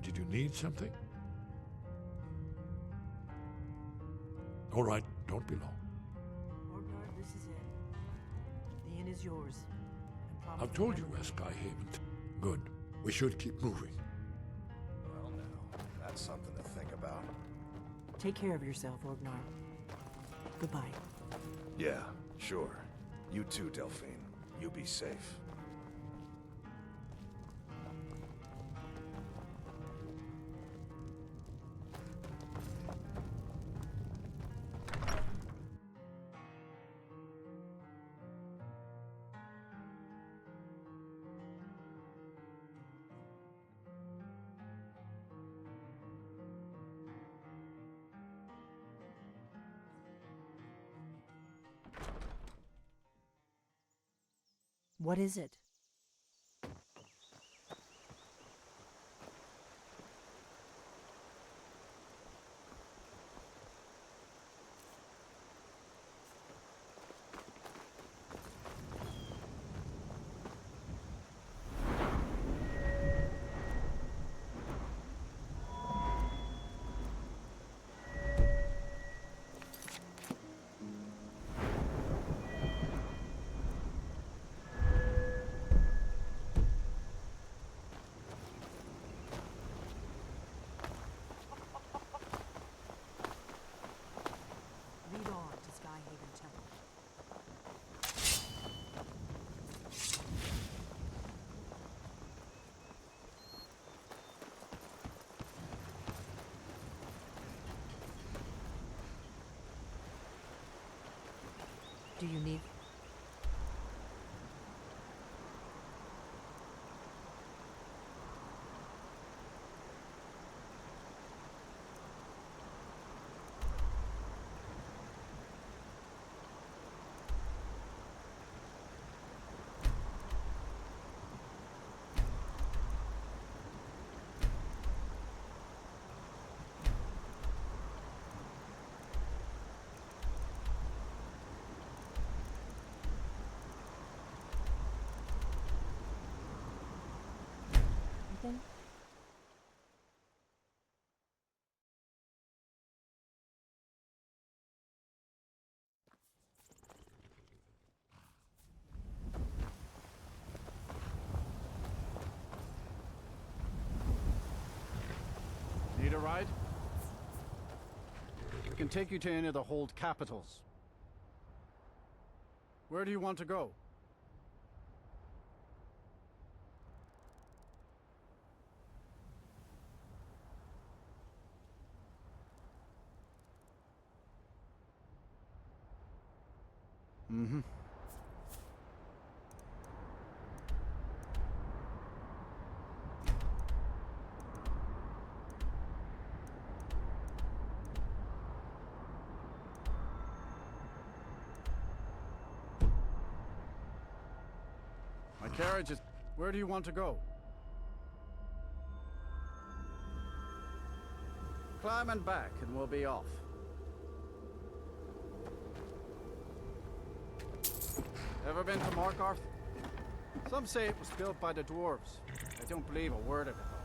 Did you need something? All right, don't be long. Orgard, this is it. The inn is yours. I promise I've told to you never where leave. Skyhaven. Good. We should keep moving. Well, now, that's something to think about. Take care of yourself, Orgnar. Goodbye. Yeah, sure. You too, Delphine. You be safe. What is it? Lead on to Skyhaven Temple. Do you need... anything? Need a ride? We can take you to any of the hold capitals. Where do you want to go? Mm-hmm. My carriage is... Where do you want to go? Climb and back and we'll be off. Ever been to Markarth? Some say it was built by the dwarves. I don't believe a word of it, though.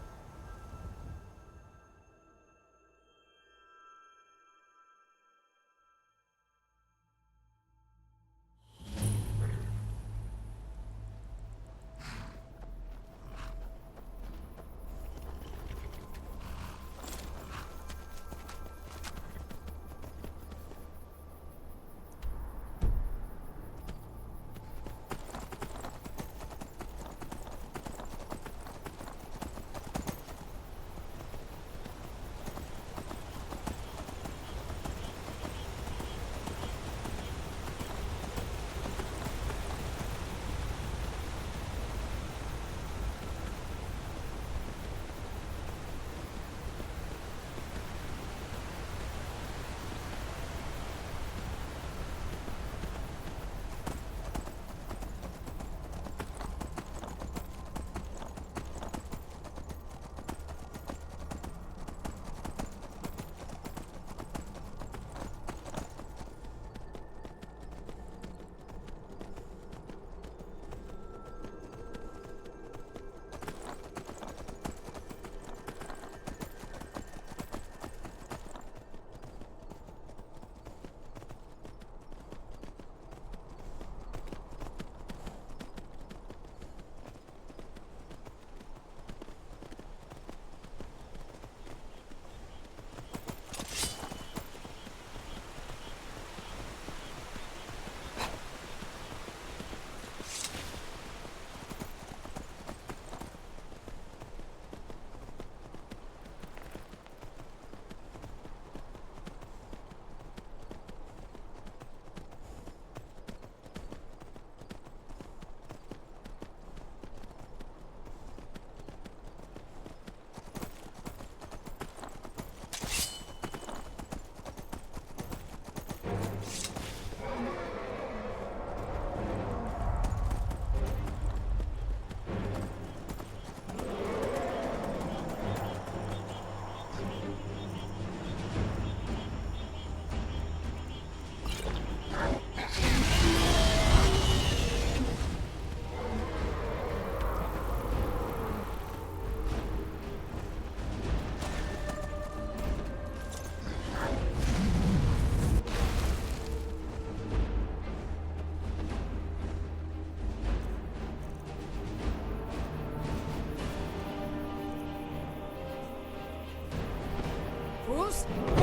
close!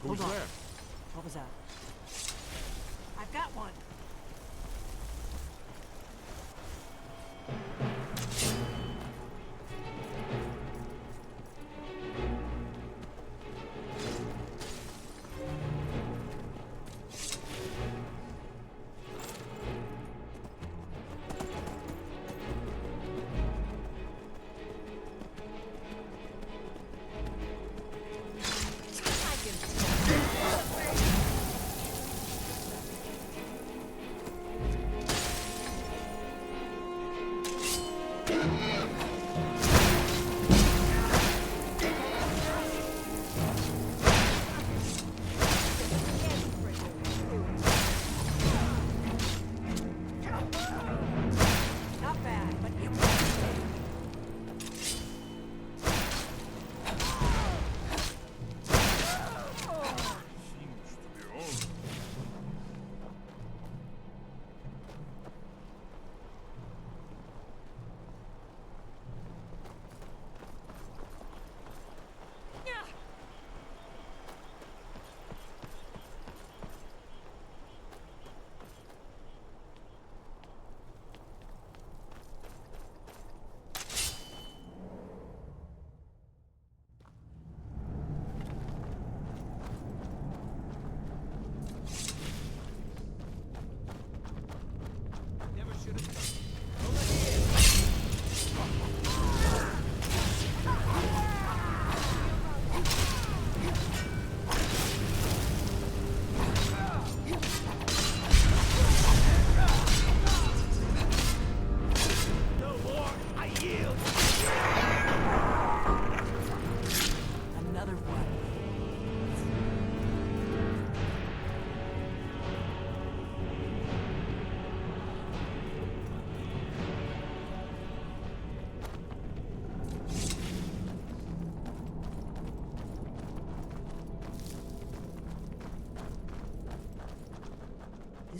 Who's Hold on. there? What was that? I've got one.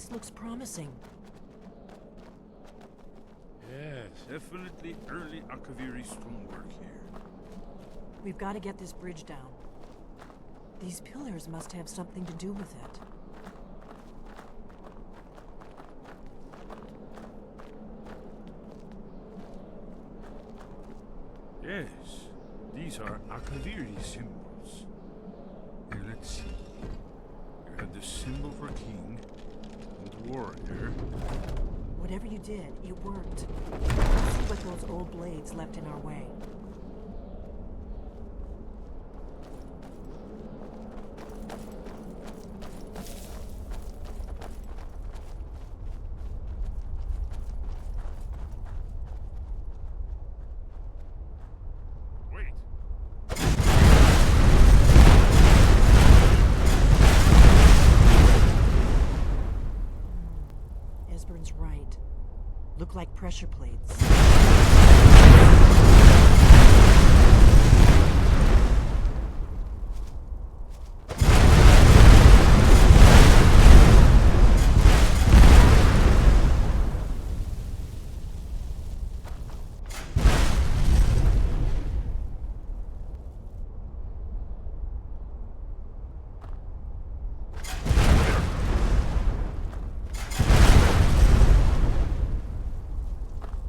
This looks promising. Yes, definitely early Akaviri stonework here. We've got to get this bridge down. These pillars must have something to do with it. Yes, these are Akaviri symbols. Here, let's see. You have the symbol for king and warrior. Whatever you did, it worked. Let's see what those old blades left in our way. Wait. Esbern's right. Look like pressure plates.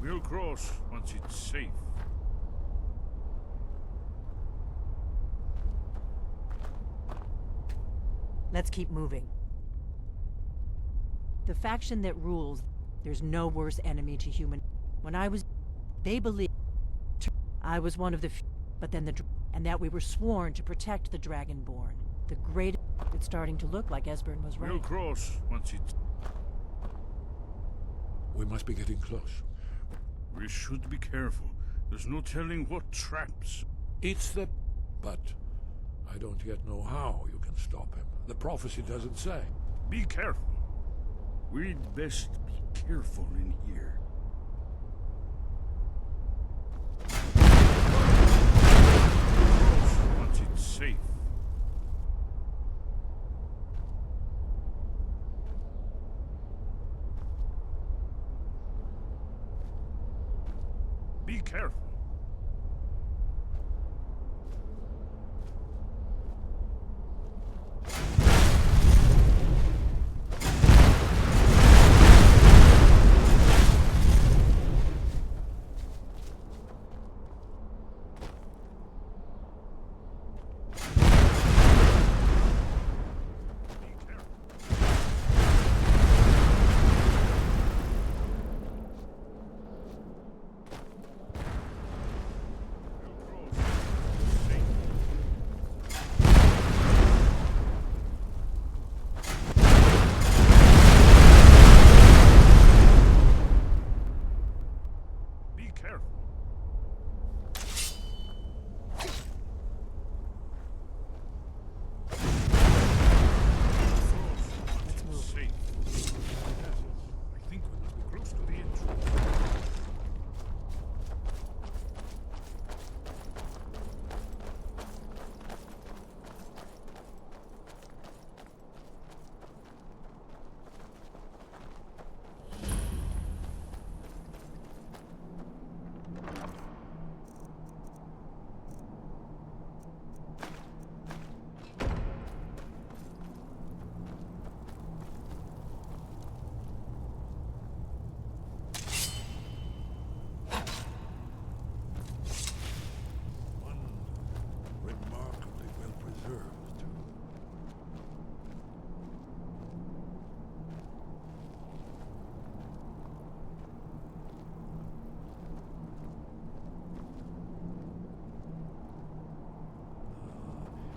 We'll cross once it's safe. Let's keep moving. The faction that rules, there's no worse enemy to human. When I was, they believed I was one of the few, but then and that we were sworn to protect the Dragonborn. The great. It's starting to look like Esbern was right. We'll cross once it's... We must be getting close. We should be careful. There's no telling what traps. It's the... But I don't yet know how you can stop him. The prophecy doesn't say. Be careful. We'd best be careful in here. Cross once it's safe. Be careful.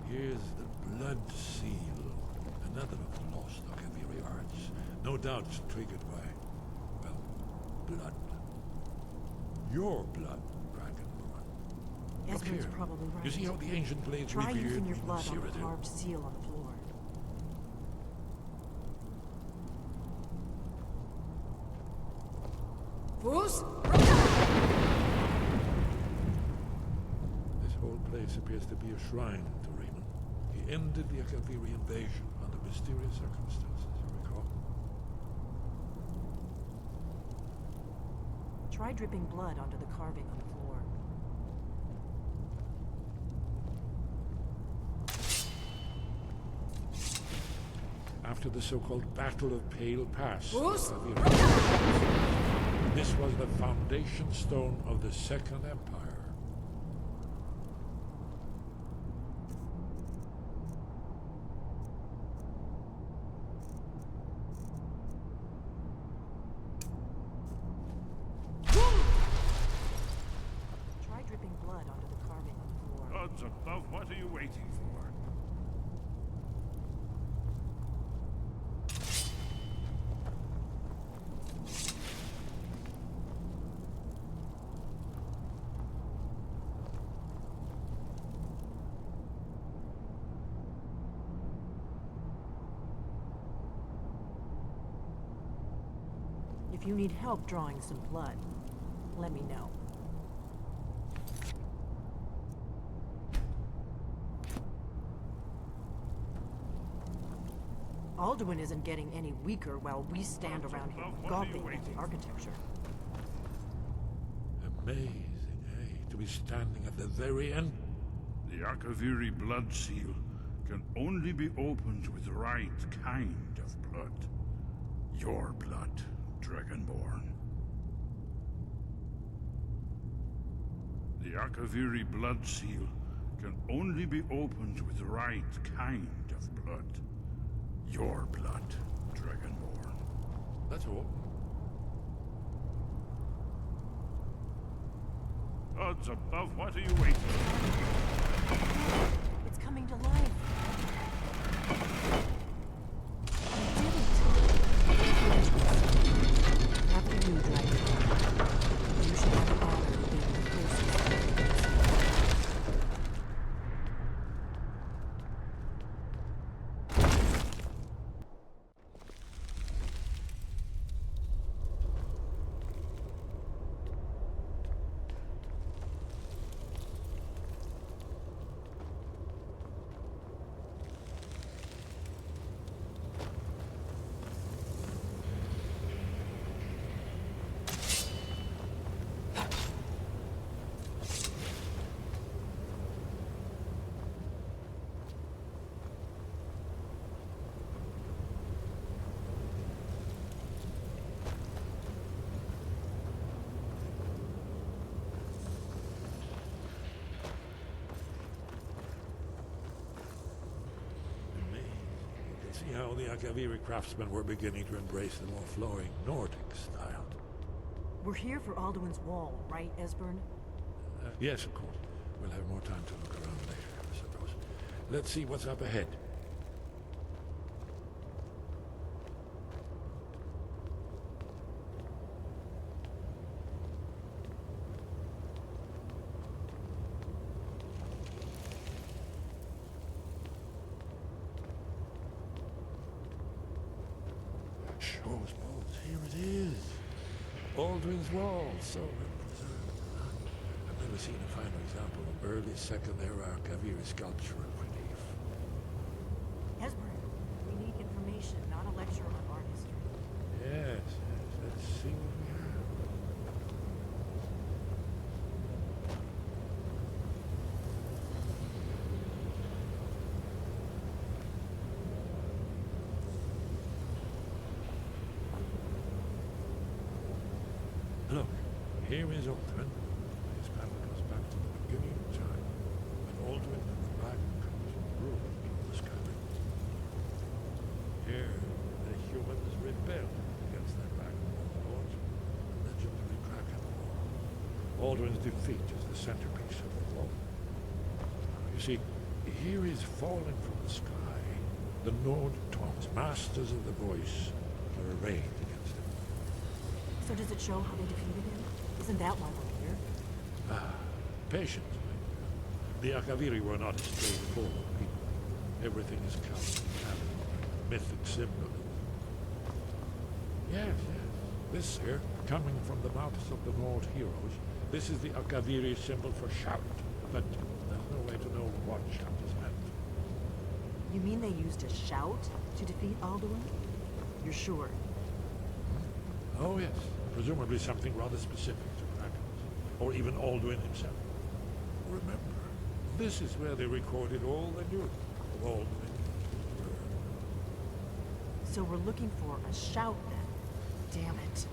Here's the blood seal, another of the lost Akaviri arts. No doubt triggered by, well, blood. Your blood, Dragonborn. Look Esbern's here. probably right. You see how the ancient blades Try revered using your even blood on the Cyrodiil? carved seal on the floor. Fools! This whole place appears to be a shrine to Raymond. He ended the Akaviri invasion under mysterious circumstances, you recall? Try dripping blood onto the carving on the floor. After the so-called Battle of Pale Pass, this was the foundation stone of the Second Empire. Try dripping blood onto the carving on the floor. Gods above, what are you waiting for? If you need help drawing some blood, let me know. Alduin isn't getting any weaker while we stand around here gawping at the architecture. Amazing, eh? To be standing at the very end. The Akaviri blood seal can only be opened with the right kind of blood. Your blood, Dragonborn. The Akaviri blood seal can only be opened with the right kind of blood. Your blood, Dragonborn. That's all. Gods above, what are you waiting for? It's coming to life. I did it. After you, Dragonborn. You should have the honor of being the closest. See how the Akaviri craftsmen were beginning to embrace the more flowing Nordic style. We're here for Alduin's wall, right, Esbern? Yes, of course. We'll have more time to look around later, I suppose. Let's see what's up ahead. Shows both. Here it is. Alduin's Wall, so well preserved. I've never seen a finer example of early Second Era Akaviri sculpture and relief. Esbern, we need information, not a lecture on art history. Yes, yes. Let's see what we have. Look, here is Alduin. This panel goes back to the beginning of time, when Alduin and the Dragoncoats ruled over the skyrim. Here, the humans rebelled against their Dragonborn lords, the legendary Dragon War. Alduin's defeat is the centerpiece of the wall. You see, here is falling from the sky. The Nord Tongs, masters of the voice, are arrayed against him. So does it show how they defeated him? Isn't that why we're here? Patience. The Akaviri were not a straightforward people. Everything is counted in mythic symbolism. Yes, yes. This here, coming from the mouths of the Nord heroes, this is the Akaviri symbol for shout. But there's no way to know what shout is meant. You mean they used a shout to defeat Alduin? You're sure? Oh, yes. Presumably something rather specific to dragons, or even Alduin himself. Remember, this is where they recorded all they knew of Alduin. So we're looking for a shout then. Damn it.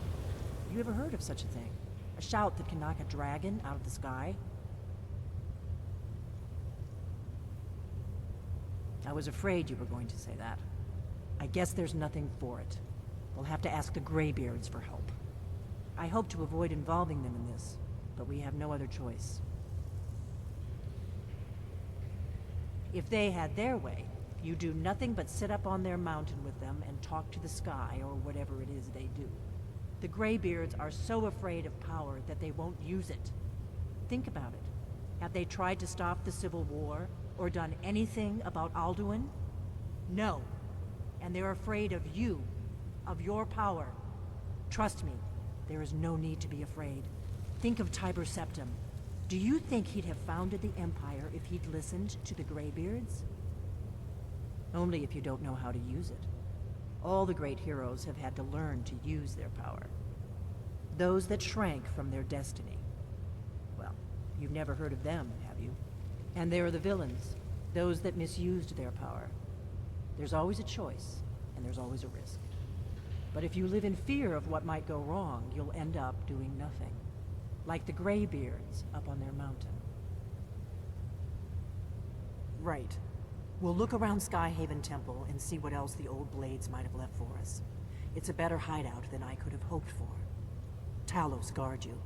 You ever heard of such a thing? A shout that can knock a dragon out of the sky? I was afraid you were going to say that. I guess there's nothing for it. We'll have to ask the Greybeards for help. I hope to avoid involving them in this, but we have no other choice. If they had their way, you do nothing but sit up on their mountain with them and talk to the sky or whatever it is they do. The Greybeards are so afraid of power that they won't use it. Think about it. Have they tried to stop the Civil War or done anything about Alduin? No. And they're afraid of you, of your power. Trust me, there is no need to be afraid. Think of Tiber Septim. Do you think he'd have founded the Empire if he'd listened to the Greybeards? Only if you don't know how to use it. All the great heroes have had to learn to use their power. Those that shrank from their destiny. Well, you've never heard of them, have you? And there are the villains, those that misused their power. There's always a choice, and there's always a risk. But if you live in fear of what might go wrong, you'll end up doing nothing. Like the Greybeards up on their mountain. Right. We'll look around Skyhaven Temple and see what else the old blades might have left for us. It's a better hideout than I could have hoped for. Talos guard you.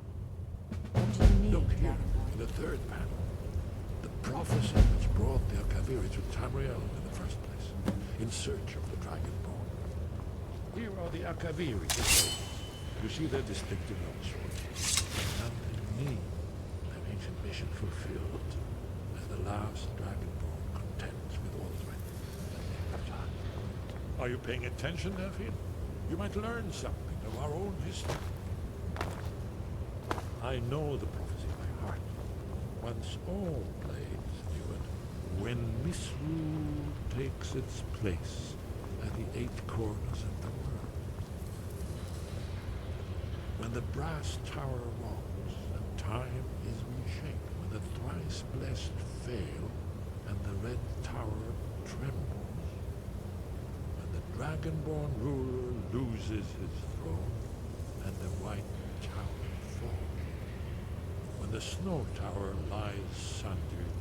What do you need, Look here, Dragonborn? in the third panel. The prophecy which brought the Akaviri to Tamriel in the first place, in search of the Dragonborn. Here are the Akaviri disciples. You see their distinctive longswords. And in me, an ancient mission fulfilled, as the last Dragonborn contends with Alduin. Are you paying attention, Delphine? You might learn something of our own history. I know the prophecy by heart. Once all blades knew it, when misrule takes its place at the 8 corners of the world. When the brass tower rocks and time is reshaped, when the thrice blessed fail and the red tower trembles, when the dragonborn ruler loses his throne and the white tower falls, when the snow tower lies sundered,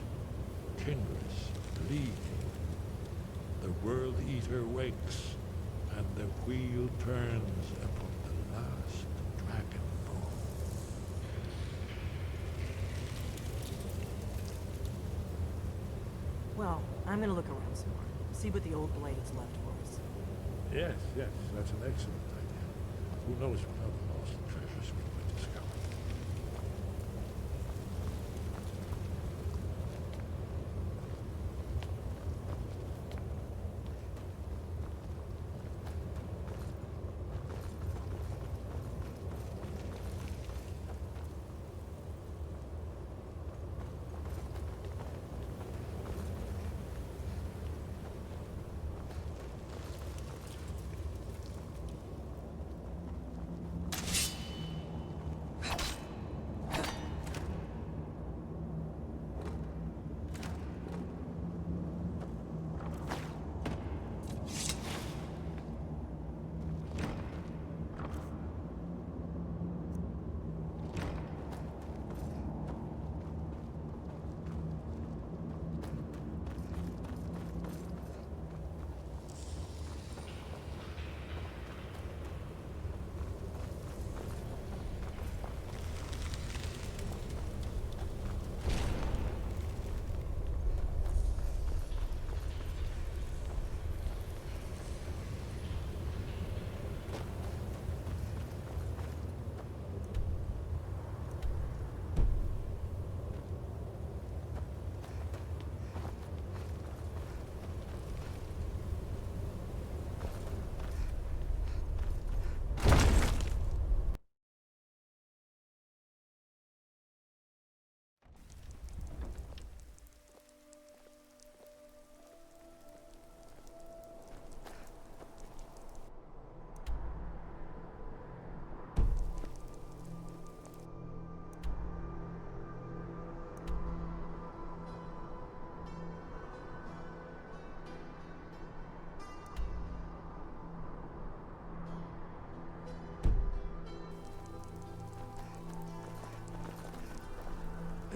kingless, bleeding, the world eater wakes and the wheel turns upon the last dragonborn. Well, I'm gonna look around some more. See what the old blades left for us. Yes, that's an excellent idea. Who knows what other lost treasures we might discover.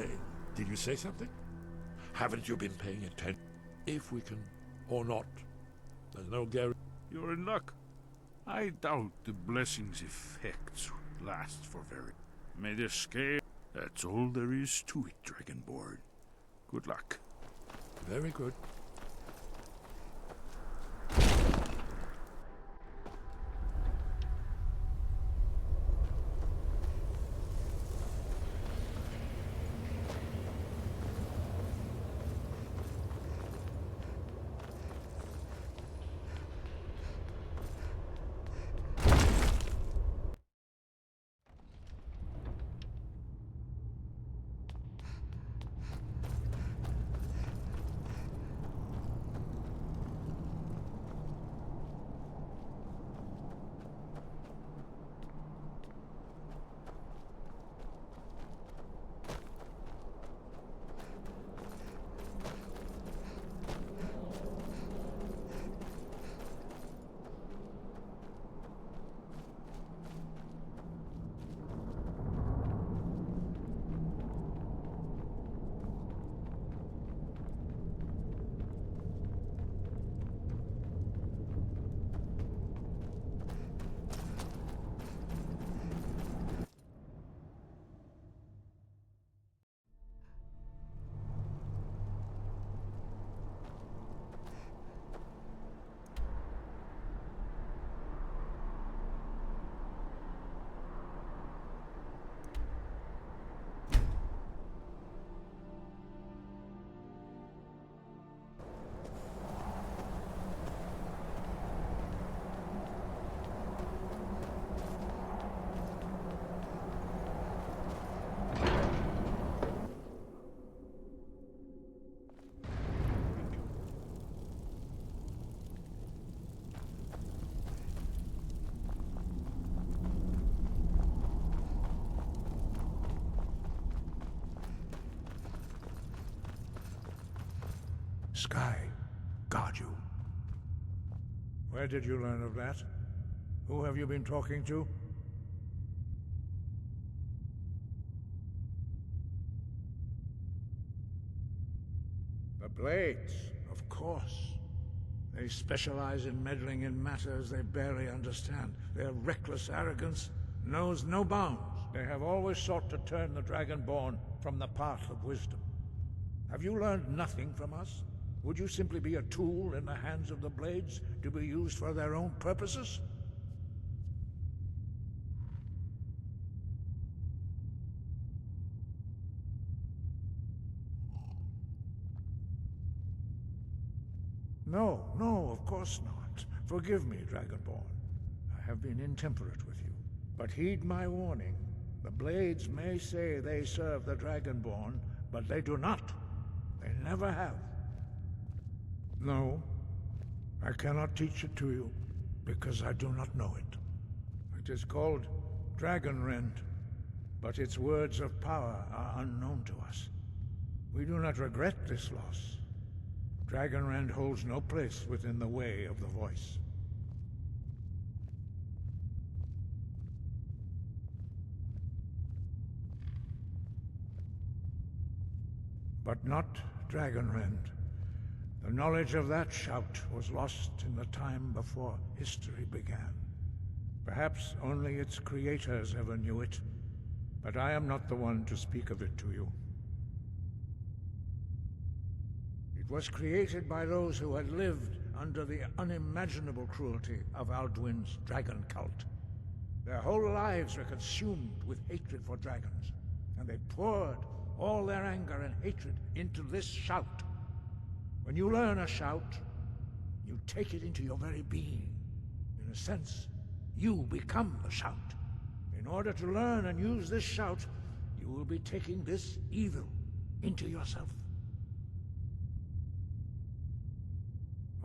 Hey, did you say something? Haven't you been paying attention? If we can, or not. There's no guarantee. You're in luck. I doubt the blessing's effects last for very... May the scale... That's all there is to it, Dragonborn. Good luck. Very good. Sky, guard you. Where did you learn of that? Who have you been talking to? The Blades, of course. They specialize in meddling in matters they barely understand. Their reckless arrogance knows no bounds. They have always sought to turn the Dragonborn from the path of wisdom. Have you learned nothing from us? Would you simply be a tool in the hands of the Blades to be used for their own purposes? No, of course not. Forgive me, Dragonborn. I have been intemperate with you. But heed my warning. The Blades may say they serve the Dragonborn, but they do not. They never have. No, I cannot teach it to you, because I do not know it. It is called Dragonrend, but its words of power are unknown to us. We do not regret this loss. Dragonrend holds no place within the way of the Voice. But not Dragonrend. The knowledge of that shout was lost in the time before history began. Perhaps only its creators ever knew it, but I am not the one to speak of it to you. It was created by those who had lived under the unimaginable cruelty of Alduin's dragon cult. Their whole lives were consumed with hatred for dragons, and they poured all their anger and hatred into this shout. When you learn a shout, you take it into your very being. In a sense, you become the shout. In order to learn and use this shout, you will be taking this evil into yourself.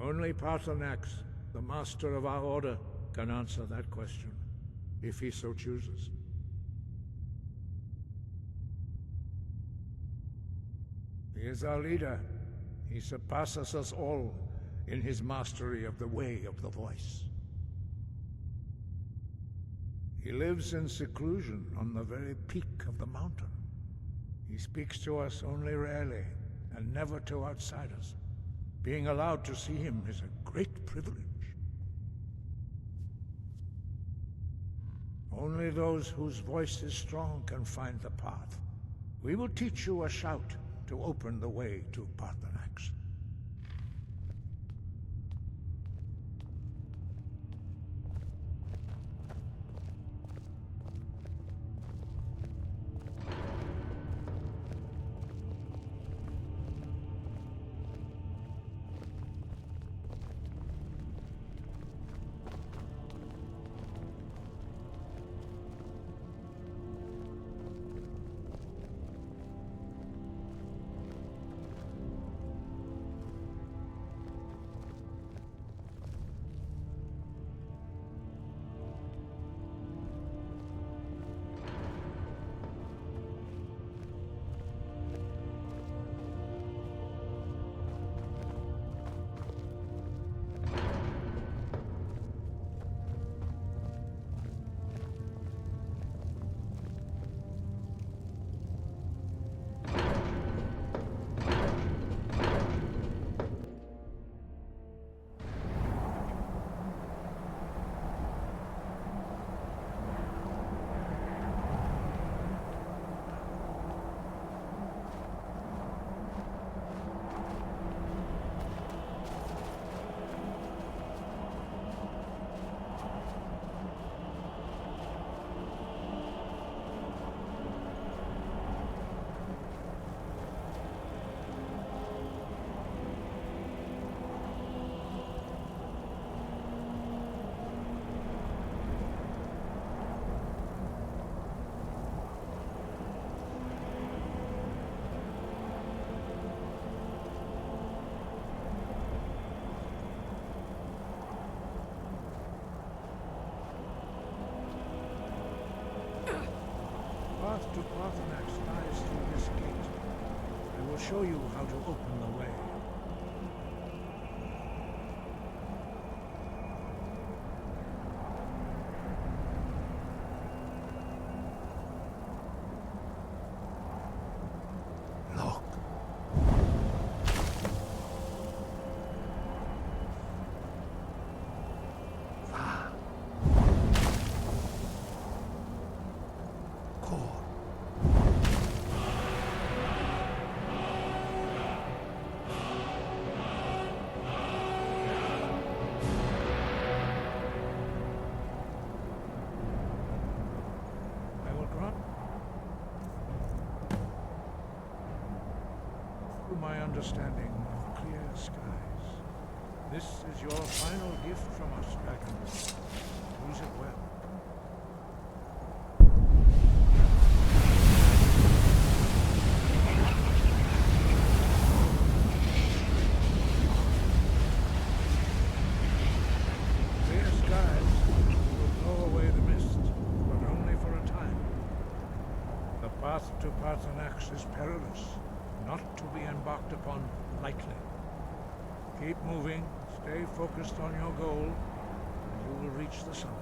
Only Paarthurnax, the master of our order, can answer that question, if he so chooses. He is our leader. He surpasses us all in his mastery of the way of the Voice. He lives in seclusion on the very peak of the mountain. He speaks to us only rarely, and never to outsiders. Being allowed to see him is a great privilege. Only those whose voice is strong can find the path. We will teach you a shout to open the way to Parthenax. The path to Parthenax lies through this gate. I will show you how to open the way. Look. My understanding of clear skies. This is your final gift from us, dragons. Use it well. Clear skies will blow away the mist, but only for a time. The path to Parthenax is perilous, not to be embarked upon lightly. Keep moving, stay focused on your goal, and you will reach the summit.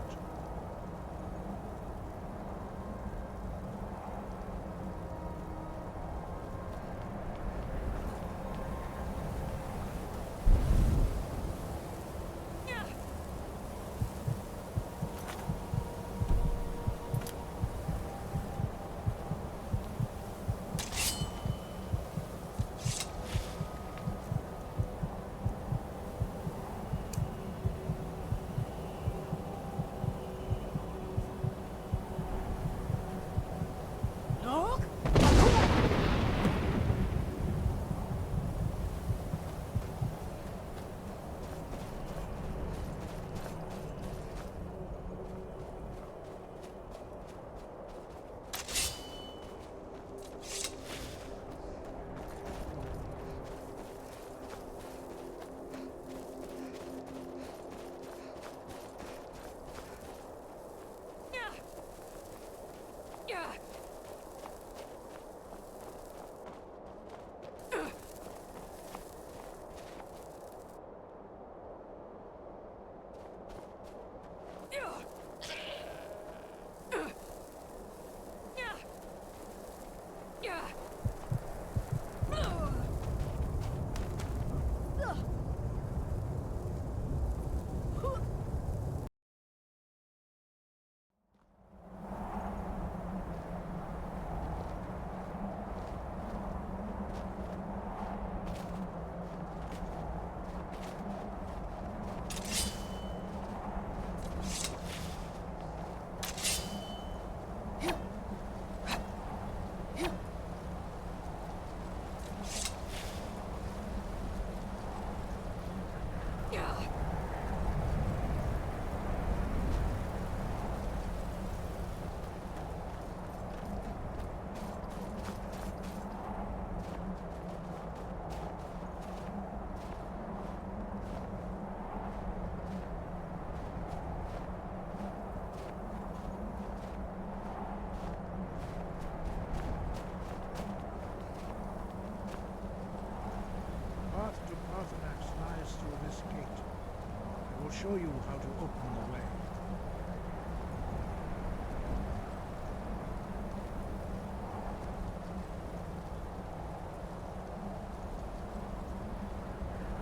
show you how to open the way.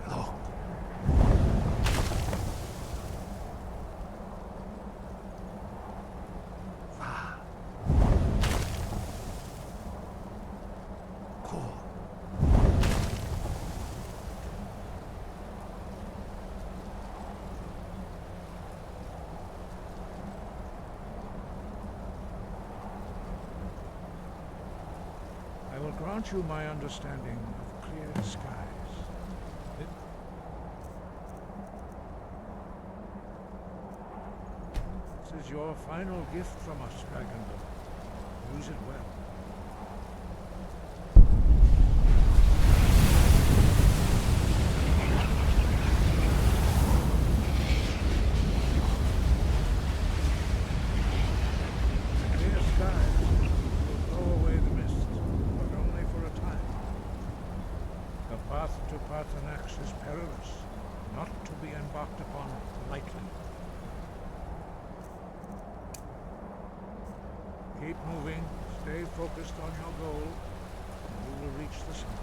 Hello. Ah. Cool. I will grant you my understanding of clear skies. This is your final gift from us, Dragonborn. Use it well. Clear skies will blow away the mist, but only for a time. The path to Paarthurnax is perilous, not to be embarked upon lightly. Keep moving, stay focused on your goal, and you will reach the summit.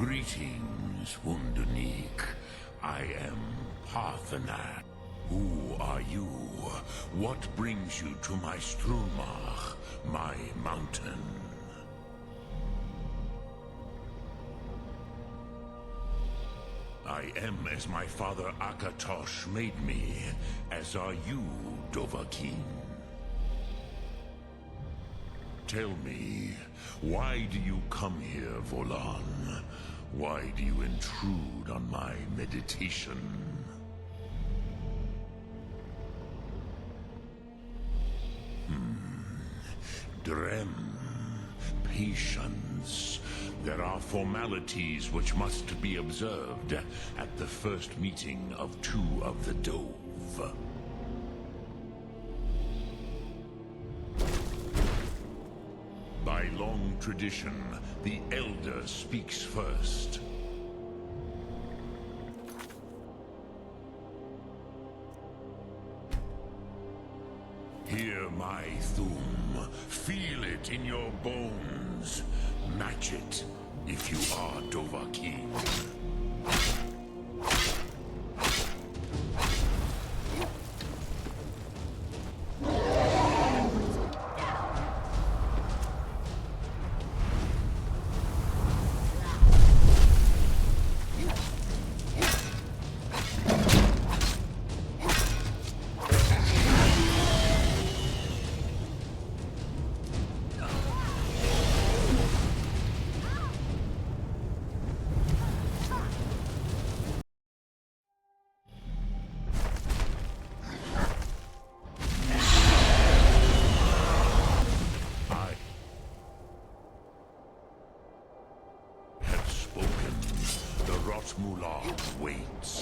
Greetings, Wunderneek. I am Parthenath. Who are you? What brings you to my Strumach, my mountain? I am as my father Akatosh made me, as are you, Dovahkiin. Tell me, why do you come here, Volan? Why do you intrude on my meditation? Drem. Patience. There are formalities which must be observed at the first meeting of two of the Dove. By long tradition, the Elder speaks first. Hear my Thum. Feel it in your bones. Match it if you are Dovahkiin. Mullah waits.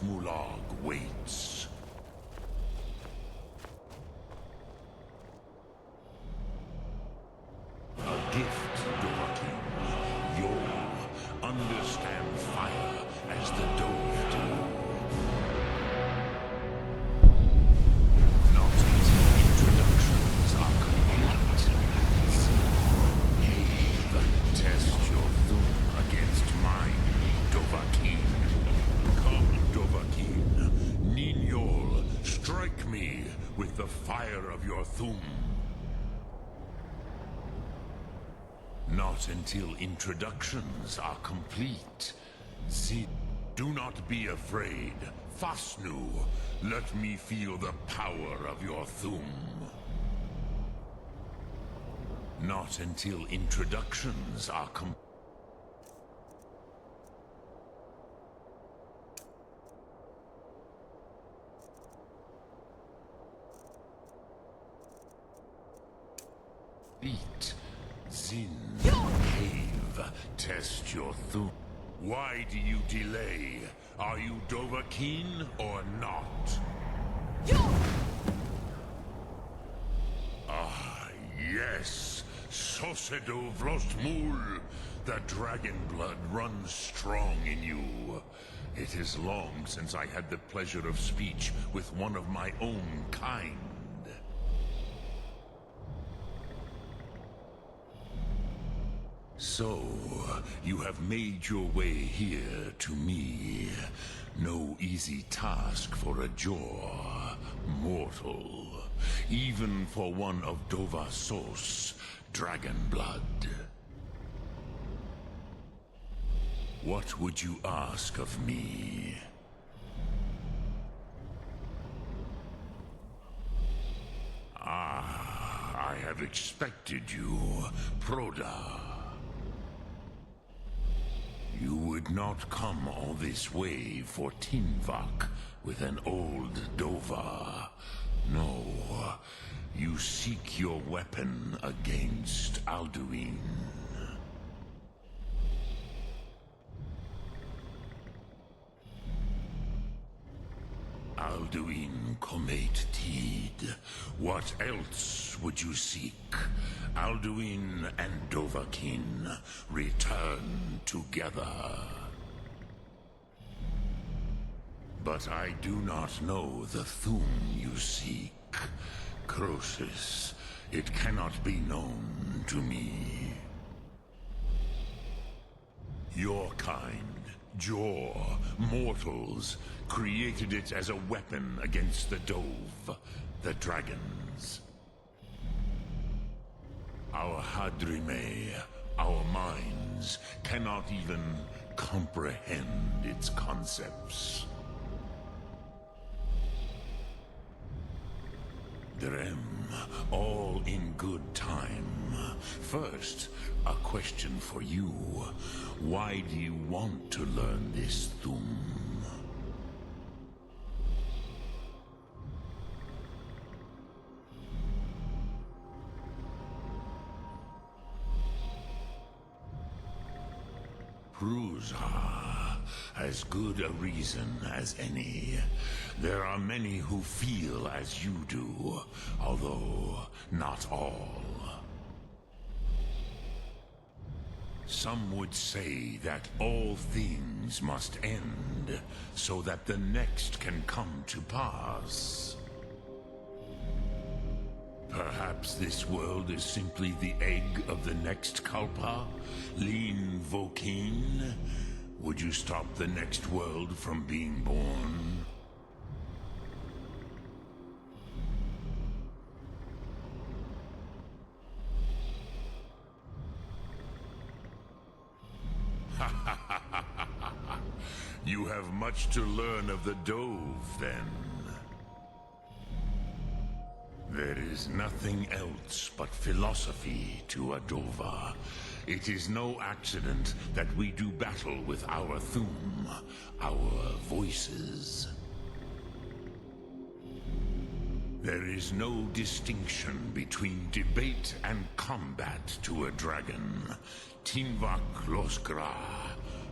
Mulag waits. A gift, Dovahkiin. You'll understand fire as the Dove do. Not easy introductions are complete. Even test your Thum against mine, Dovahkiin. with the fire of your Thum. Not until introductions are complete. See, do not be afraid. Fasnu, let me feel the power of your Thum. Not until introductions are complete. Zin, cave, test your Thum. Why do you delay? Are you Dovahkiin or not? Ah, yes. Sosedo Vlostmul. The dragon blood runs strong in you. It is long since I had the pleasure of speech with one of my own kind. So, you have made your way here to me. No easy task for a Jor, mortal. Even for one of Dovahsos, dragon blood. What would you ask of me? Ah, I have expected you, Proda. You would not come all this way for Tinvak with an old Dova. No, you seek your weapon against Alduin. Alduin Comate Teed. What else would you seek? Alduin and Dovahkiin return together. But I do not know the Thum you seek. Croesus, it cannot be known to me. Your kind, Jor, mortals, created it as a weapon against the Dove, the dragons. Our Hadrime, our minds, cannot even comprehend its concepts. Drem, all in good time. First, a question for you. Why do you want to learn this Thum? Prusa, as good a reason as any. There are many who feel as you do, although not all. Some would say that all things must end, so that the next can come to pass. Perhaps this world is simply the egg of the next Kalpa, Lean Vokeen. Would you stop the next world from being born? You have much to learn of the Dove, then. There is nothing else but philosophy to a Dova. It is no accident that we do battle with our Thum, our voices. There is no distinction between debate and combat to a dragon. Tinvak Loskra.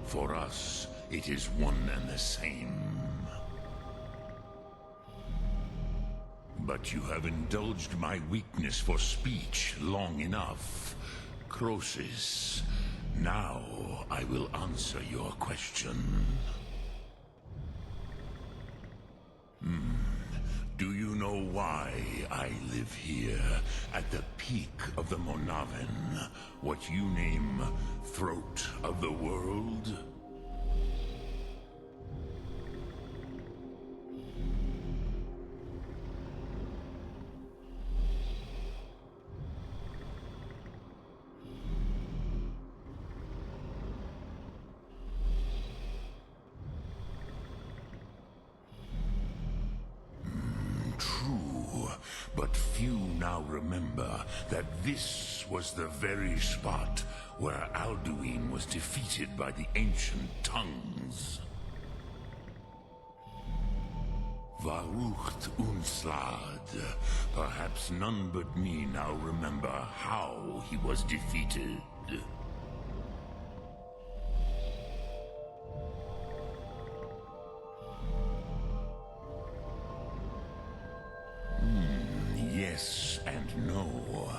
For us, it is one and the same. But you have indulged my weakness for speech long enough. Croesus, now I will answer your question. Do you know why I live here, at the peak of the Monaven, what you name Throat of the World? but few now remember that this was the very spot where Alduin was defeated by the ancient tongues. Varucht Unslad. Perhaps none but me now remember how he was defeated. Yes and no.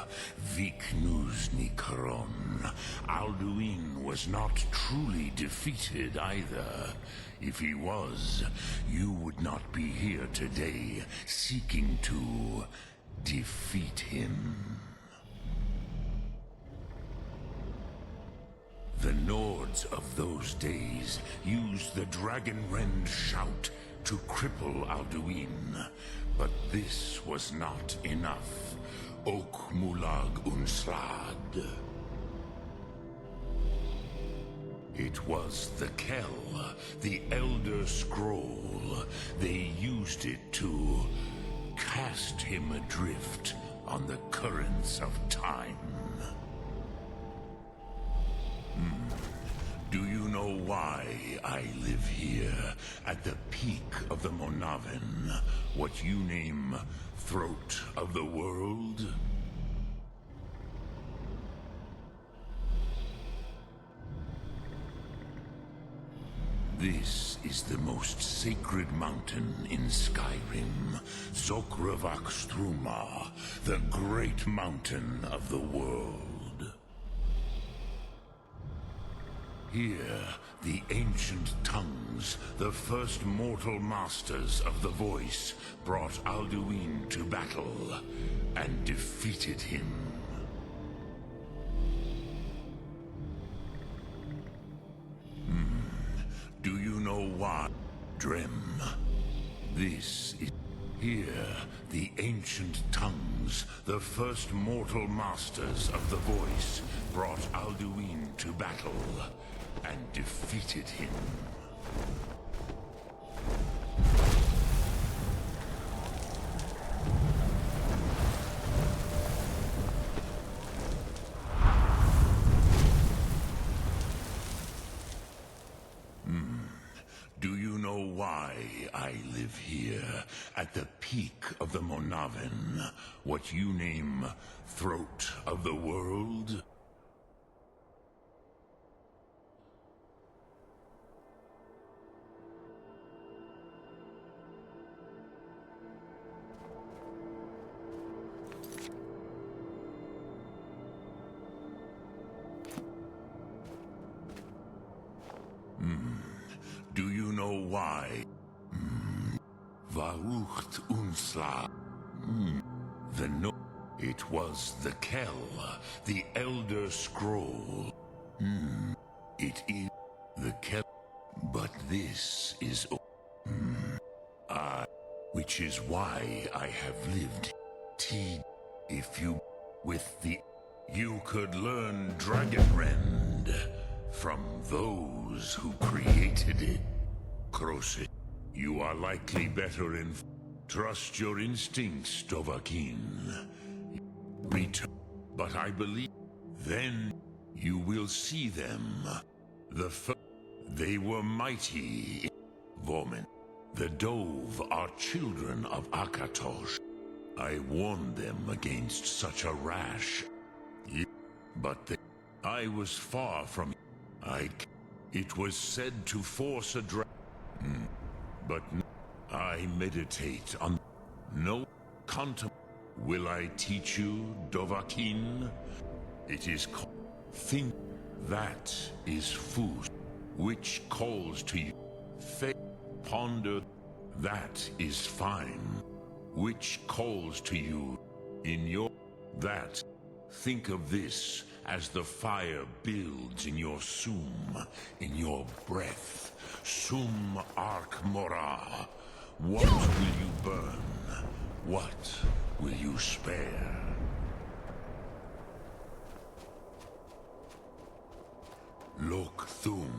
Viknuzny Karon. Alduin was not truly defeated either. If he was, you would not be here today seeking to defeat him. The Nords of those days used the Dragonrend shout to cripple Alduin, but this was not enough. Ok Mulag Unslad. It was the Kell, the Elder Scroll. They used it to cast him adrift on the currents of time. Do you know why I live here, at the peak of the Monavin, what you name Throat of the World? This is the most sacred mountain in Skyrim, Zokravak Struma, the great mountain of the world. Here, the ancient tongues, the first mortal masters of the voice, brought Alduin to battle and defeated him. Do you know why, Drem? This is... Here, the ancient tongues, the first mortal masters of the voice, brought Alduin to battle and defeated him. Do you know why I live here, at the peak of the Monavin, what you name Throat of the World? Do you know why? Varucht Unsla. The no... It was the Kell, the Elder Scroll. It is the Kell... But this is... which is why I have lived. If you... With the... You could learn Dragonrend from those who created it. Krosit, you are likely better in... Trust your instincts, Dovahkiin. Return. But I believe... Then you will see them. They were mighty. Vomin. The Dove are children of Akatosh. I warned them against such a rash. But I was far from... It was said to force a but I meditate on... No Will I teach you, Dovahkiin? It is think that is food, which calls to you. Ponder that is fine, which calls to you in your... That. Think of this as the fire builds in your sum, in your breath. Sum Ark Mora. What will you burn? What will you spare? Lok Thum.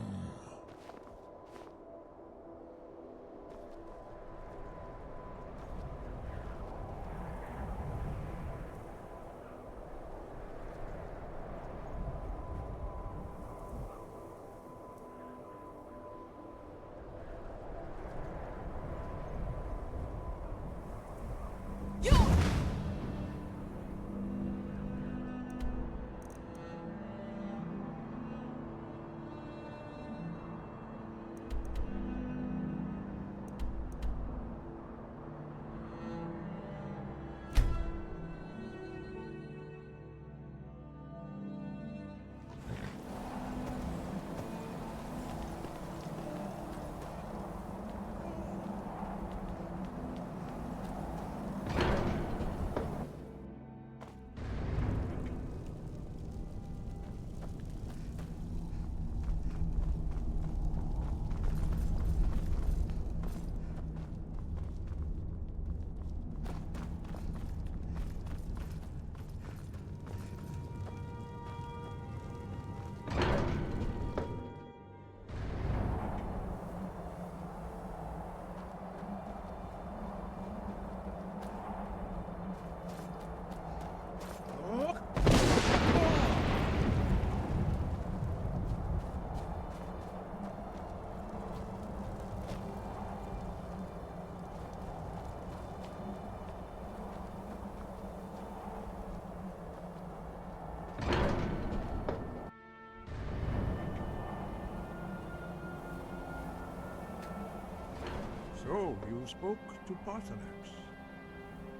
So, you spoke to Parthenax.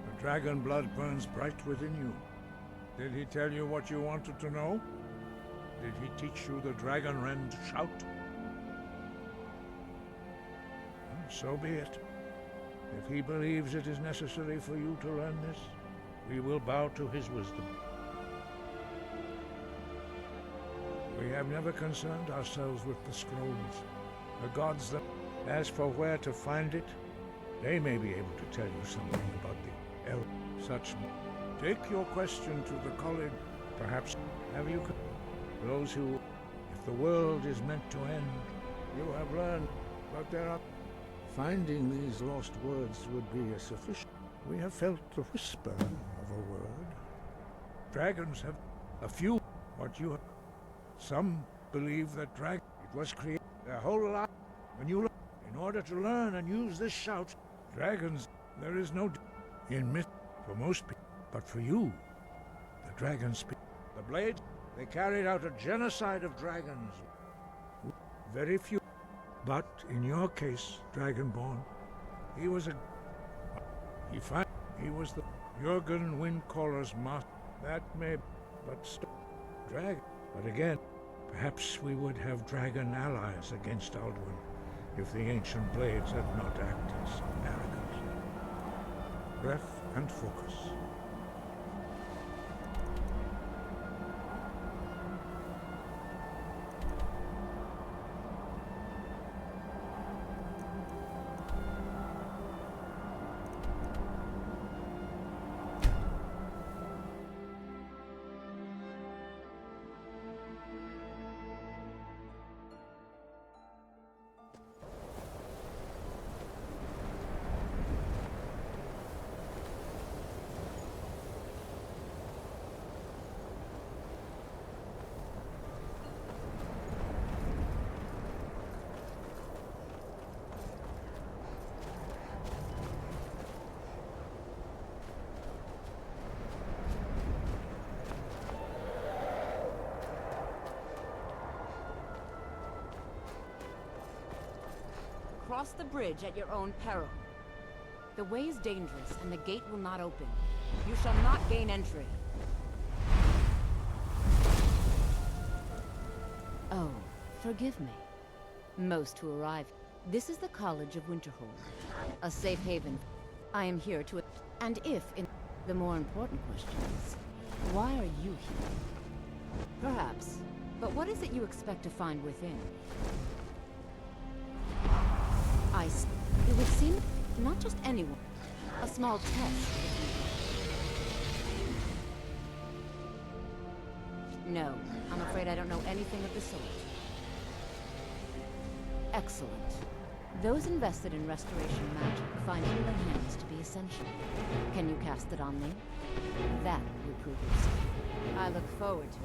The dragon blood burns bright within you. Did he tell you what you wanted to know? Did he teach you the dragon rend shout? Well, so be it. If he believes it is necessary for you to learn this, we will bow to his wisdom. We have never concerned ourselves with the scrolls. The gods that... As for where to find it, they may be able to tell you something about the such... Take your question to the college. Perhaps have you... Those who... If the world is meant to end, you have learned. But there are... Finding these lost words would be a sufficient... We have felt the whisper of a word. Dragons have a few... What you have... Some believe that it was created their whole life. When you in order to learn and use this shout, dragons, there is no in myth for most people, but for you, the dragons speak. The blades, they carried out a genocide of dragons. Very few, but in your case, Dragonborn, he was the Jurgen Windcaller's master. That may, but dragon. But again, perhaps we would have dragon allies against Alduin if the ancient blades had not acted so arrogantly. Breath and focus. Cross the bridge at your own peril. The way is dangerous, and the gate will not open. You shall not gain entry. Oh, forgive me. Most who arrive. This is the College of Winterhold, a safe haven. I am here to... And if in... The more important question is, why are you here? Perhaps. But what is it you expect to find within? It would seem not just anyone. A small test. No, I'm afraid I don't know anything of the sort. Excellent. Those invested in restoration magic find healing hands to be essential. Can you cast it on me? That will prove useful. I look forward to it.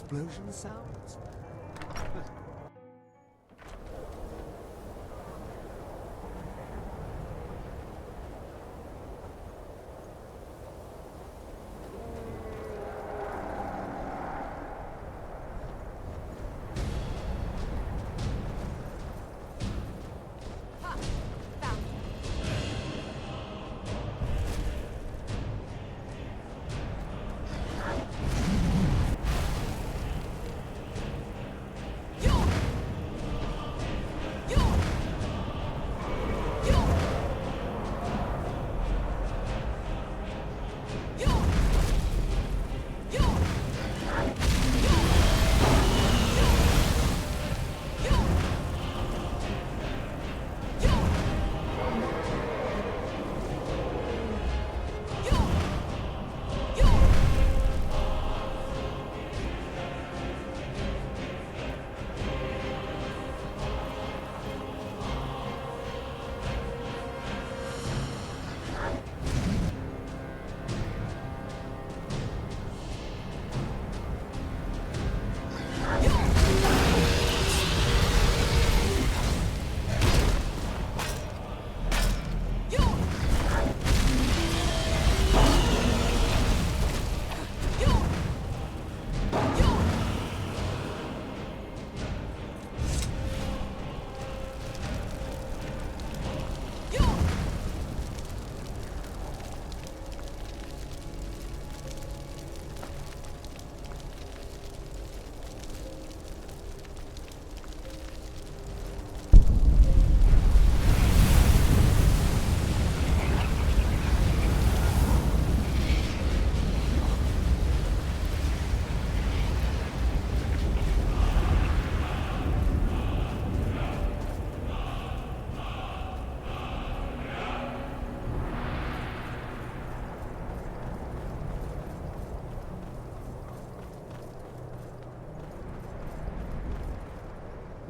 explosion sounds?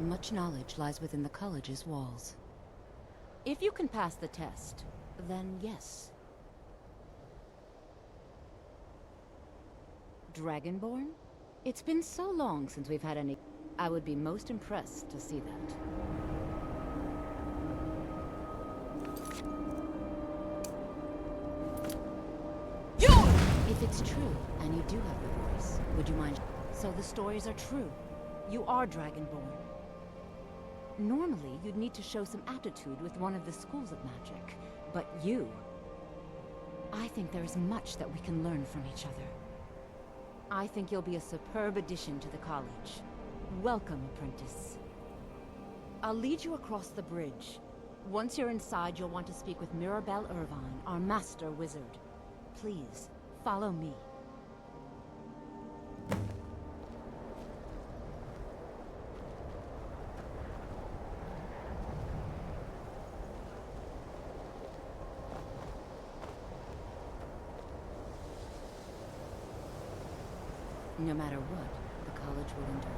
Much knowledge lies within the college's walls. If you can pass the test, then yes. Dragonborn? It's been so long since we've had any... I would be most impressed to see that. If it's true, and you do have the voice, would you mind... So the stories are true. You are Dragonborn. Normally, you'd need to show some aptitude with one of the schools of magic. But you... I think there is much that we can learn from each other. I think you'll be a superb addition to the college. Welcome, apprentice. I'll lead you across the bridge. Once you're inside, you'll want to speak with Mirabelle Irvine, our master wizard. Please, follow me. No matter what, the college will endure.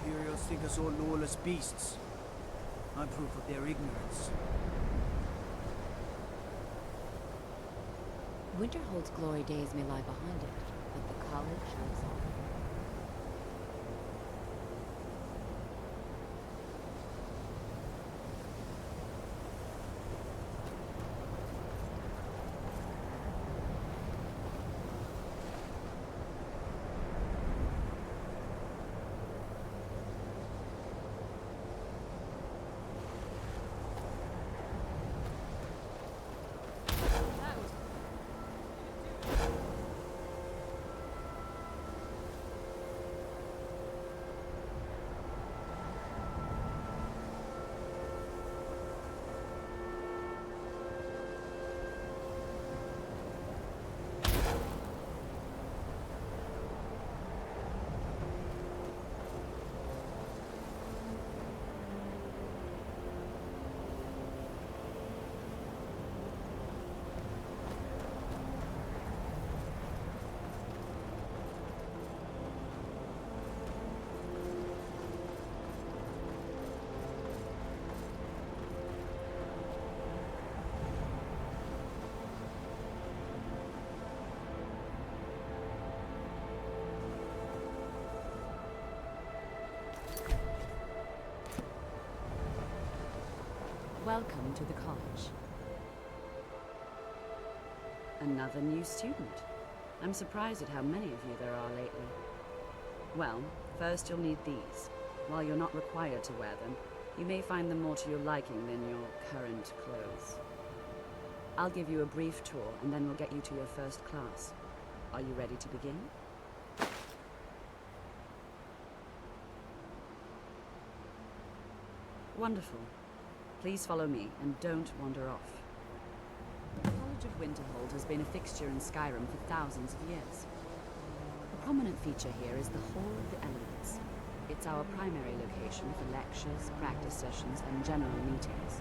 The Imperials think us all lawless beasts. I'm proof of their ignorance. Winterhold's glory days may lie behind it, but the college lives on. Welcome to the college. Another new student. I'm surprised at how many of you there are lately. Well, first you'll need these. While you're not required to wear them, you may find them more to your liking than your current clothes. I'll give you a brief tour, and then we'll get you to your first class. Are you ready to begin? Wonderful. Please follow me, and don't wander off. The College of Winterhold has been a fixture in Skyrim for thousands of years. A prominent feature here is the Hall of the Elements. It's our primary location for lectures, practice sessions, and general meetings.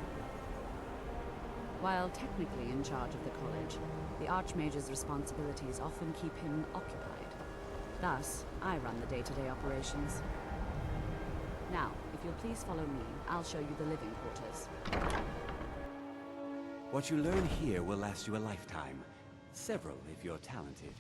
While technically in charge of the college, the Archmage's responsibilities often keep him occupied. Thus, I run the day-to-day operations. Now, if you'll please follow me, I'll show you the living quarters. What you learn here will last you a lifetime. Several if you're talented.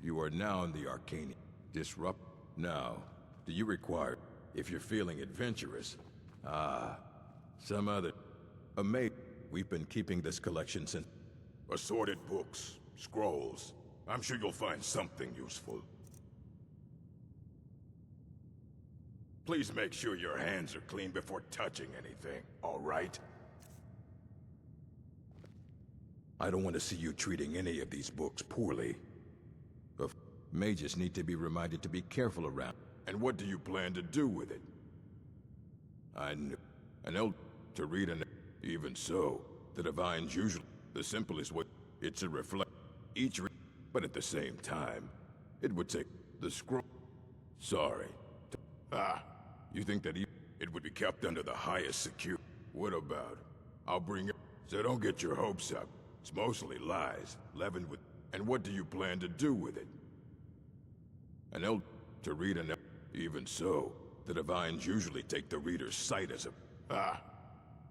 You are now in the Arcane. Disrupt now. Do you require, if you're feeling adventurous? Some other... We've been keeping this collection since... Assorted books, scrolls. I'm sure you'll find something useful. Please make sure your hands are clean before touching anything, all right? I don't want to see you treating any of these books poorly. Mages need to be reminded to be careful around. And what do you plan to do with it? I knew. An elder to read an... Even so, the Divines usually... The simplest way... It's a reflect... Each but at the same time, it would take the scroll... Sorry. You think that it would be kept under the highest security? What about? I'll bring it... So don't get your hopes up. It's mostly lies, leavened with... And what do you plan to do with it? An elder to read an... Even so, the Divines usually take the reader's sight as a...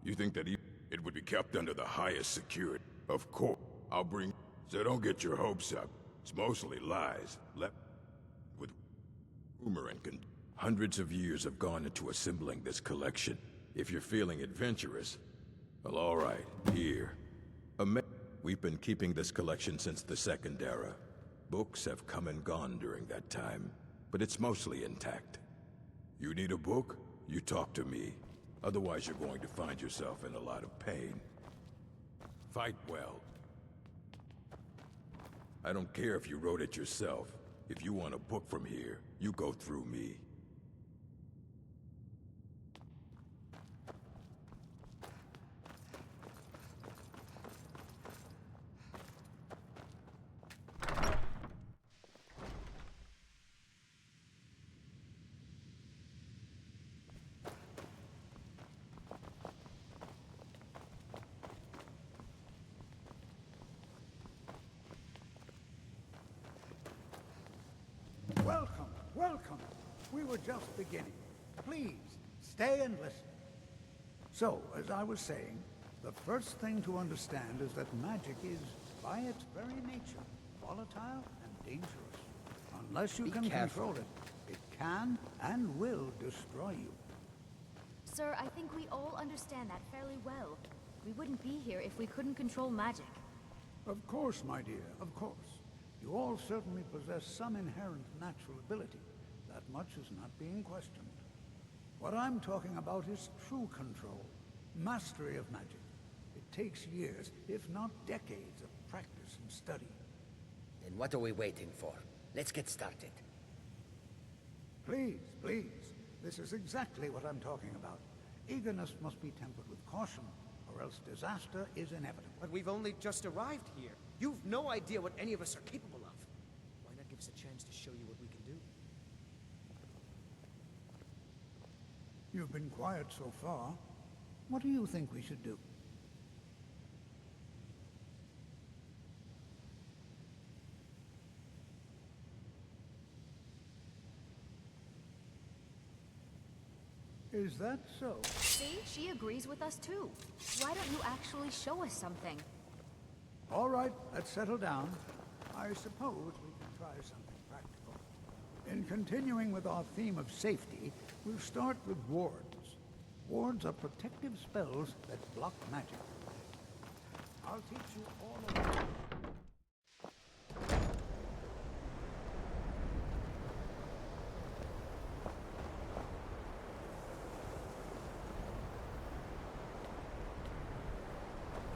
You think that it would be kept under the highest security? Of course. I'll bring... So don't get your hopes up. It's mostly lies, with rumor and Hundreds of years have gone into assembling this collection. If you're feeling adventurous... Well, all right, here. We've been keeping this collection since the Second Era. Books have come and gone during that time, but it's mostly intact. You need a book? You talk to me. Otherwise you're going to find yourself in a lot of pain. Fight well. I don't care if you wrote it yourself. If you want a book from here, you go through me. Welcome, welcome. We were just beginning. Please, stay and listen. So, as I was saying, the first thing to understand is that magic is, by its very nature, volatile and dangerous. Unless you can control it, it can and will destroy you. Sir, I think we all understand that fairly well. We wouldn't be here if we couldn't control magic. Of course, my dear, of course. You all certainly possess some inherent natural ability. That much is not being questioned. What I'm talking about is true control, mastery of magic. It takes years, if not decades, of practice and study. Then what are we waiting for? Let's get started. Please, please. This is exactly what I'm talking about. Eagerness must be tempered with caution, or else disaster is inevitable. But we've only just arrived here. You've no idea what any of us are capable of. Why not give us a chance to show you what we can do? You've been quiet so far. What do you think we should do? Is that so? See? She agrees with us too. Why don't you actually show us something? All right, let's settle down. I suppose we can try something practical. In continuing with our theme of safety, we'll start with wards. Wards are protective spells that block magic. I'll teach you all of them.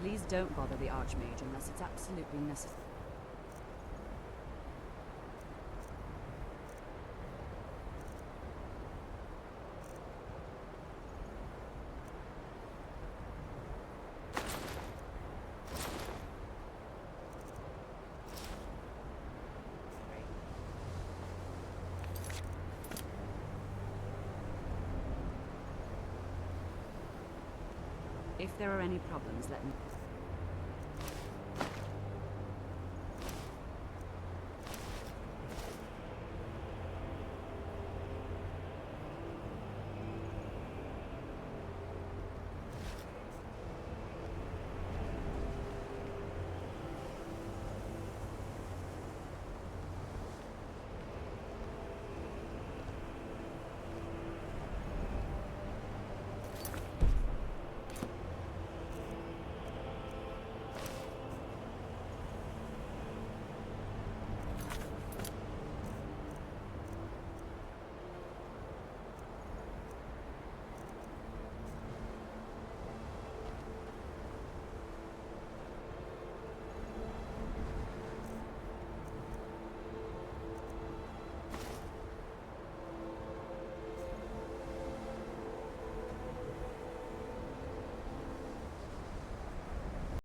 Please don't bother the Archmage unless it's absolutely necessary. If there are any problems, let me...